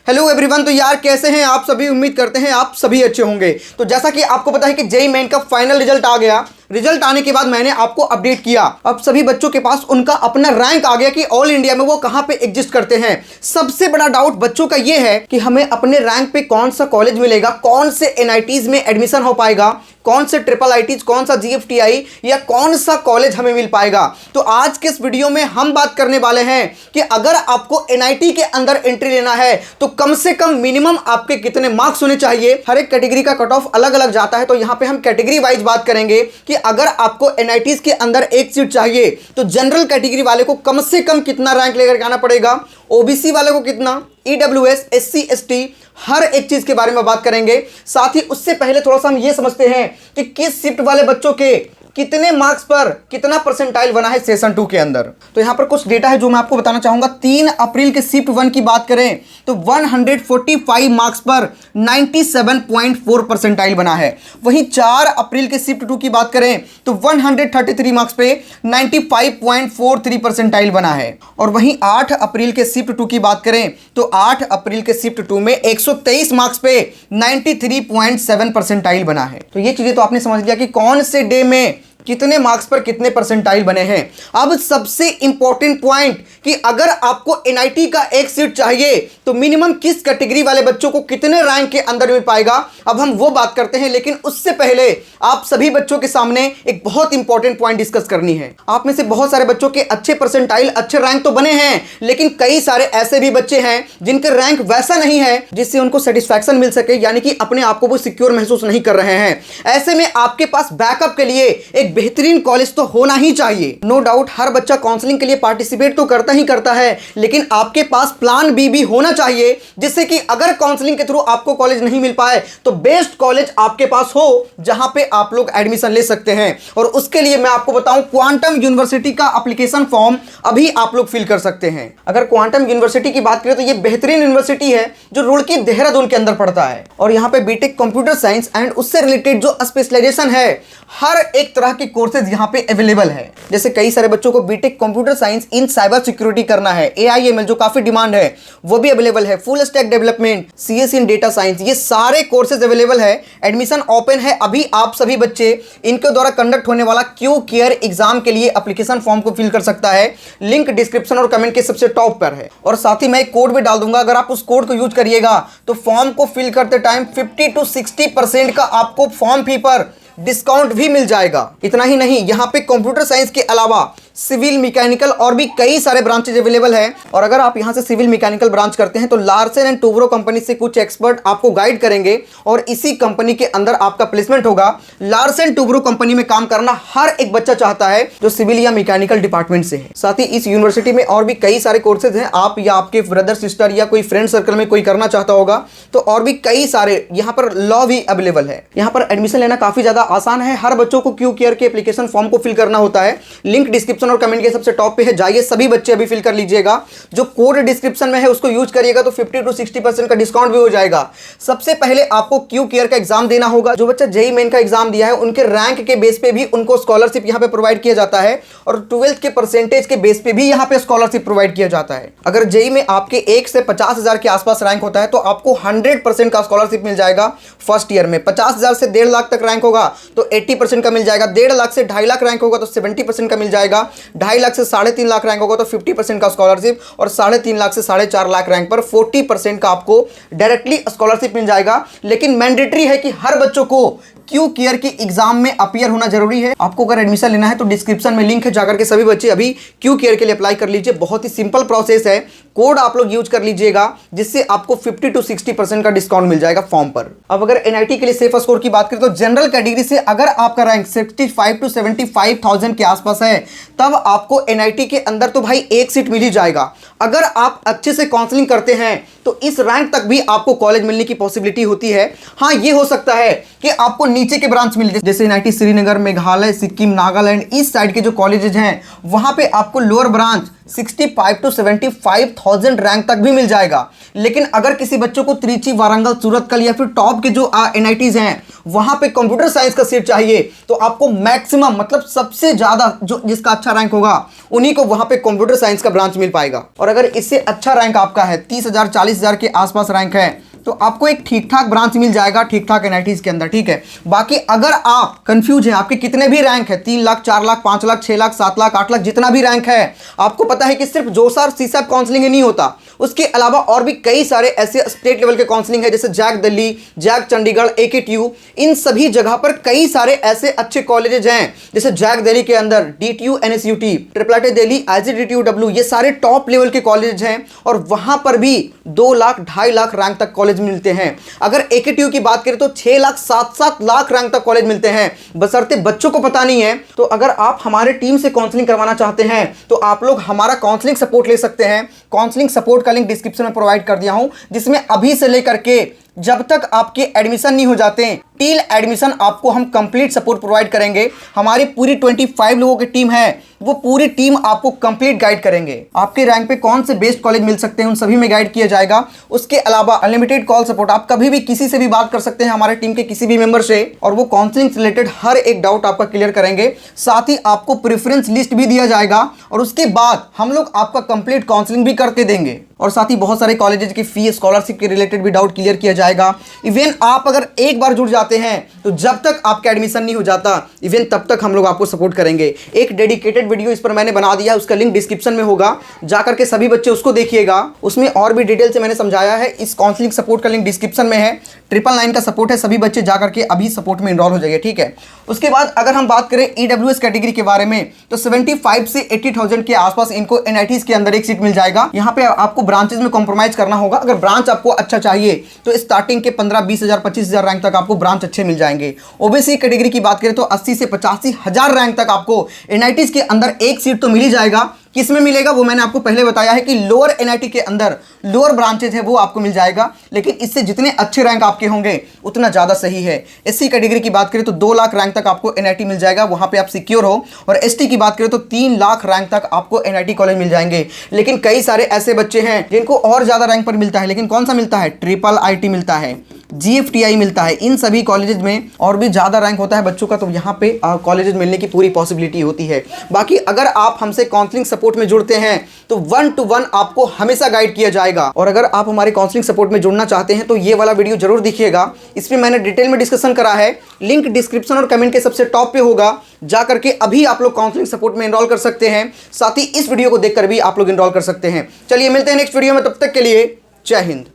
Hello everyone. तो यार कैसे हैं आप सभी? उम्मीद करते हैं आप सभी अच्छे होंगे। तो जैसा कि आपको पता है कि जेईई मेन का फाइनल रिजल्ट आ गया। रिजल्ट आने के बाद मैंने आपको अपडेट किया। अब सभी बच्चों के पास उनका अपना रैंक आ गया कि ऑल इंडिया में वो कहां पे एग्जिस्ट करते हैं। सबसे बड़ा डाउट बच्चों का ये है कि हमें अपने रैंक पे कौन सा कॉलेज मिलेगा, कौन से एनआईटीज में एडमिशन हो पाएगा, कौन से ट्रिपल आईटीज, कौन सा जीएफटीआई या कौन सा कॉलेज हमें मिल पाएगा। तो आज के इस वीडियो में हम बात करने वाले हैं कि अगर आपको एनआईटी के अंदर एंट्री लेना है तो कम से कम मिनिमम आपके कितने मार्क्स होने चाहिए। हर एक कैटेगरी का कट ऑफ अलग अलग जाता है, तो यहां पे हम कैटेगरी वाइज बात करेंगे कि अगर आपको एनआईटीज के अंदर एक सीट चाहिए तो जनरल कैटेगरी वाले को कम से कम कितना रैंक लेकर आना पड़ेगा, ओबीसी वाले को कितना, ईडब्ल्यूएस, एससी, एसटी, हर एक चीज के बारे में बात करेंगे। साथ ही उससे पहले थोड़ा सा हम ये समझते हैं कि किस शिफ्ट वाले बच्चों के कितने मार्क्स पर कितना परसेंटाइल बना है सेशन 2 के अंदर। तो यहां पर कुछ डेटा है जो मैं आपको बताना चाहूंगा। 3 अप्रैल के शिफ्ट 1 की बात करें तो 145 मार्क्स पर 97.4 परसेंटाइल बना है। वहीं 4 अप्रैल के शिफ्ट 2 की बात करें तो 133 मार्क्स पे 95.43 परसेंटाइल बना है। और वहीं 8 अप्रैल के शिफ्ट 2 की बात करें तो 8 अप्रैल के शिफ्ट 2 में 123 मार्क्स पे 93.7 परसेंटाइल बना है। तो ये चीजें तो आपने समझ लिया कि कौन से डे में कितने मार्क्स पर कितने परसेंटाइल बने हैं। अब सबसे इंपॉर्टेंट पॉइंट कि अगर आपको एनआईटी का एक सीट चाहिए तो मिनिमम किस कैटेगरी वाले बच्चों को कितने रैंक के अंदर मिल पाएगा, अब हम वो बात करते हैं। लेकिन उससे पहले आप सभी बच्चों के सामने एक बहुत इंपॉर्टेंट पॉइंट डिस्कस करनी है। आप में से बहुत सारे बच्चों के अच्छे परसेंटाइल, अच्छे रैंक तो बने हैं, लेकिन कई सारे ऐसे भी बच्चे हैं जिनके रैंक वैसा नहीं है जिससे उनको सेटिस्फैक्शन मिल सके, यानी कि अपने आप को वो सिक्योर महसूस नहीं कर रहे हैं। ऐसे में आपके पास बैकअप के लिए एक बेहतरीन कॉलेज तो होना ही चाहिए। नो डाउट हर बच्चा काउंसलिंग के लिए पार्टिसिपेट तो करता ही करता है, लेकिन आपके पास प्लान बी भी होना चाहिए, जिससे कि अगर काउंसलिंग के थ्रू आपको कॉलेज नहीं मिल पाए तो बेस्ट कॉलेज आपके पास हो जहां पे आप लोग एडमिशन ले सकते हैं। और उसके लिए मैं आपको बताऊं, क्वांटम यूनिवर्सिटी का एप्लीकेशन फॉर्म अभी आप लोग फिल कर सकते हैं। अगर क्वांटम यूनिवर्सिटी की बात करें तो यह बेहतरीन यूनिवर्सिटी है जो रुड़की देहरादून के अंदर पड़ता है। और यहां पे बीटेक कंप्यूटर साइंस एंड उससे रिलेटेड जो स्पेशलाइजेशन है, हर एक तरह की कोर्सेज यहां पे अवेलेबल है। जैसे कई सारे बच्चों को बीटेक कंप्यूटर साइंस इन साइबर सिक्योरिटी करना है, एआईएमएल जो काफी डिमांड है वो भी अवेलेबल है, फुल स्टैक डेवलपमेंट, सीएस इन डेटा साइंस, ये सारे कोर्सेज अवेलेबल है। एडमिशन ओपन है अभी। आप सभी बच्चे इनके द्वारा कंडक्ट होने वाला क्यू केयर एग्जाम के लिए एप्लीकेशन फॉर्म को फिल कर सकता है। लिंक डिस्क्रिप्शन और कमेंट के सबसे टॉप पर है। और साथ ही मैं एक कोड भी डाल दूंगा, अगर आप उस कोड को यूज करिएगा तो फॉर्म को फिल करते टाइम 50 to 60% का आपको फॉर्म फी पर डिस्काउंट भी मिल जाएगा। इतना ही नहीं, यहाँ पे कंप्यूटर साइंस के अलावा सिविल, मैकेनिकल और भी कई सारे ब्रांचेज अवेलेबल है। और अगर आप यहाँ से सिविल मैकेनिकल ब्रांच करते हैं तो लार्सन एंड टूब्रो कंपनी से कुछ एक्सपर्ट आपको गाइड करेंगे और इसी कंपनी के अंदर आपका प्लेसमेंट होगा। लार्सन टूब्रो कंपनी में काम करना हर एक बच्चा चाहता है जो सिविल या मैकेनिकल डिपार्टमेंट से है। साथ ही इस यूनिवर्सिटी में और भी कई सारे कोर्सेज हैं। आप या आपके ब्रदर सिस्टर या कोई फ्रेंड सर्कल में कोई करना चाहता होगा तो और भी कई सारे यहाँ पर लॉ भी अवेलेबल है। यहाँ पर एडमिशन लेना काफी ज्यादा आसान है। हर बच्चों को क्यू केयर के एप्लीकेशन फॉर्म को फिल करना होता है। लिंक डिस्क्रिप्शन और कमेंट के सबसे टॉप पे है, जाइए सभी बच्चे अभी फिल कर लीजिएगा। जो कोड डिस्क्रिप्शन में है उसको यूज करिएगा तो 50 to 60% का डिस्काउंट भी हो जाएगा। सबसे पहले आपको क्यू केयर का एग्जाम देना होगा। जो बच्चा जेईई मेन का एग्जाम दिया है उनके रैंक के बेस पे भी उनको स्कॉलरशिप यहाँ पे प्रोवाइड किया जाता है और 12th के परसेंटेज के बेस पे भी यहाँ पे स्कॉलरशिप प्रोवाइड किया जाता है। अगर जेईई में आपके 1 से 50,000 के आसपास रैंक होता है तो आपको 100% का स्कॉलरशिप मिल जाएगा फर्स्ट ईयर में। 50,000 से 1.5 लाख तक रैंक होगा तो 80% का मिल जाएगा। 1.5 लाख से 2.5 लाख रैंक होगा तो 70% का मिल जाएगा। 2.5 लाख से 3.5 लाख रैंक होगा तो 50% का स्कॉलरशिप, और 3.5 लाख से 4.5 लाख रैंक पर 40% का आपको डायरेक्टली स्कॉलरशिप मिल जाएगा। लेकिन मैंडेटरी है कि हर बच्चों को क्यू केयर के एग्जाम में अपीयर होना जरूरी है। आपको अगर एडमिशन लेना है तो डिस्क्रिप्शन में लिंक है, जाकर के सभी बच्चे अभी क्यू केयर के लिए अप्लाई कर लीजिए। बहुत ही सिंपल प्रोसेस है। कोड आप लोग यूज कर लीजिएगा जिससे आपको 50 to 60% का डिस्काउंट मिल जाएगा फॉर्म पर। अब अगर एनआईटी के लिए सेफ स्कोर की बात करें तो जनरल कैटेगरी से अगर आपका रैंक 65 to 75,000 के आसपास है तब आपको एनआईटी के अंदर तो भाई एक सीट मिल ही जाएगा। अगर आप अच्छे से काउंसलिंग करते हैं तो इस रैंक तक भी आपको कॉलेज मिलने की पॉसिबिलिटी होती है। हाँ, ये हो सकता है कि कि आपको नीचे के ब्रांच मिल जाए, जैसे एनआईटी श्रीनगर, मेघालय, सिक्किम, नागालैंड, इस साइड के जो कॉलेजेस हैं वहां पे आपको लोअर ब्रांच 65 to 75,000 रैंक तक भी मिल जाएगा। लेकिन अगर किसी बच्चों को त्रिची, वारंगल, सूरतकल या फिर टॉप के जो एनआईटीज हैं वहां पे कंप्यूटर साइंस का सीट चाहिए तो आपको मैक्सिमम मतलब सबसे ज्यादा जो जिसका अच्छा रैंक होगा उन्हीं को वहां पे कंप्यूटर साइंस का ब्रांच मिल पाएगा। और अगर इससे अच्छा रैंक आपका है, 30,000 40,000 के आसपास रैंक है, तो आपको एक ठीक ठाक ब्रांच मिल जाएगा ठीक ठाक एनआईटीज के अंदर, ठीक है। बाकी अगर आप कंफ्यूज हैं, आपके कितने भी रैंक है, 3 लाख, 4 लाख, 5 लाख, 6 लाख, 7 लाख, 8 लाख, जितना भी रैंक है, आपको पता है कि सिर्फ जोसा और सीसैप काउंसलिंग ही नहीं होता, उसके अलावा और भी कई सारे ऐसे स्टेट लेवल के काउंसलिंग है, जैसे JAC Delhi, JAC Chandigarh, AKTU, इन सभी जगह पर कई सारे ऐसे अच्छे कॉलेजेस हैं, जैसे जैक दिल्ली के अंदर डीटीयू, एनएसयूटी, ट्रिपल दिल्ली, आईजीडीटीयूडब्ल्यू, ये सारे टॉप लेवल के कॉलेज हैं और वहां पर भी 2 लाख 2.5 लाख रैंक तक कॉलेज मिलते हैं। अगर एकेटीयू की बात करें तो 6 लाख 7 लाख रैंक तक कॉलेज मिलते हैं, बशर्ते बच्चों को पता नहीं है। तो अगर आप हमारे टीम से काउंसलिंग करवाना चाहते हैं तो आप लोग हमारा काउंसलिंग सपोर्ट ले सकते हैं। काउंसलिंग सपोर्ट का लिंक डिस्क्रिप्शन में प्रोवाइड कर दिया हूं, जिसमें अभी से लेकर के जब तक आपके एडमिशन नहीं हो जाते टिल एडमिशन आपको हम कंप्लीट सपोर्ट प्रोवाइड करेंगे। हमारी पूरी 25 लोगों की टीम है, वो पूरी टीम आपको कंप्लीट गाइड करेंगे। आपके रैंक पे कौन से बेस्ट कॉलेज मिल सकते हैं उन सभी में गाइड किया जाएगा। उसके अलावा अनलिमिटेड कॉल सपोर्ट, आप कभी भी किसी से भी बात कर सकते हैं हमारे टीम के किसी भी मेंबर से, और वो काउंसलिंग से रिलेटेड हर एक डाउट आपका क्लियर करेंगे। साथ ही आपको प्रेफरेंस लिस्ट भी दिया जाएगा और उसके बाद हम लोग आपका कंप्लीट काउंसलिंग भी करके देंगे। और साथ ही बहुत सारे कॉलेजेस की फी, स्कॉलरशिप के रिलेटेड भी डाउट क्लियर किया जाएगा। इवन आप अगर एक बार जुड़ जाते हैं तो जब तक आपका एडमिशन नहीं हो जाता इवन तब तक हम लोग आपको सपोर्ट करेंगे। एक डेडिकेटेड वीडियो इस पर मैंने बना दिया है, उसका लिंक डिस्क्रिप्शन में होगा, जाकर के सभी बच्चे उसको देखिएगा। उसमें और भी डिटेल से मैंने समझाया है। इस काउंसलिंग सपोर्ट का लिंक डिस्क्रिप्शन में है। 999 का सपोर्ट है, सभी बच्चे जाकर के अभी सपोर्ट में इनरोल हो जाएंगे, ठीक है। उसके बाद अगर हम बात करें ईडब्ल्यूएस कैटेगरी के बारे में तो 75 से 80,000 के आसपास इनको एनआईटीज के अंदर एक सीट मिल जाएगा। यहाँ पे आपको ब्रांचेज में कॉम्प्रोमाइज करना होगा। अगर ब्रांच आपको अच्छा चाहिए तो स्टार्टिंग के 15-20,000 25,000 रैंक तक आपको ब्रांच अच्छे मिल जाएंगे। ओबीसी कैटेगरी की बात करें तो 80 से 85,000 रैंक तक आपको एनआईटीज के अंदर एक सीट तो मिल ही जाएगा। किसमें मिलेगा वो मैंने आपको पहले बताया है कि लोअर एनआईटी के अंदर लोअर ब्रांचेज है वो आपको मिल जाएगा, लेकिन इससे जितने अच्छे रैंक आपके होंगे उतना ज़्यादा सही है। एससी कैटेगरी की बात करें तो 2 लाख रैंक तक आपको एनआईटी मिल जाएगा, वहाँ पे आप सिक्योर हो। और एसटी की बात करें तो 3 लाख रैंक तक आपको एनआईटी कॉलेज मिल जाएंगे। लेकिन कई सारे ऐसे बच्चे हैं जिनको और ज़्यादा रैंक पर मिलता है, लेकिन कौन सा मिलता है? ट्रिपल आईटी मिलता है, जीएफटीआई मिलता है। इन सभी कॉलेजेस में और भी ज़्यादा रैंक होता है बच्चों का, तो यहाँ पे कॉलेजेस मिलने की पूरी पॉसिबिलिटी होती है। बाकी अगर आप हमसे काउंसलिंग सपोर्ट में जुड़ते हैं तो 1 to 1 आपको हमेशा गाइड किया जाएगा। और अगर आप हमारे काउंसलिंग सपोर्ट में जुड़ना चाहते हैं तो ये वाला वीडियो जरूर देखिएगा, इसमें मैंने डिटेल में डिस्कशन करा है। लिंक डिस्क्रिप्शन और कमेंट के सबसे टॉप पे होगा, जा करके अभी आप लोग काउंसलिंग सपोर्ट में एनरोल कर सकते हैं। साथ ही इस वीडियो को देखकर भी आप लोग एनरोल कर सकते हैं। चलिए मिलते हैं नेक्स्ट वीडियो में, तब तक के लिए जय हिंद।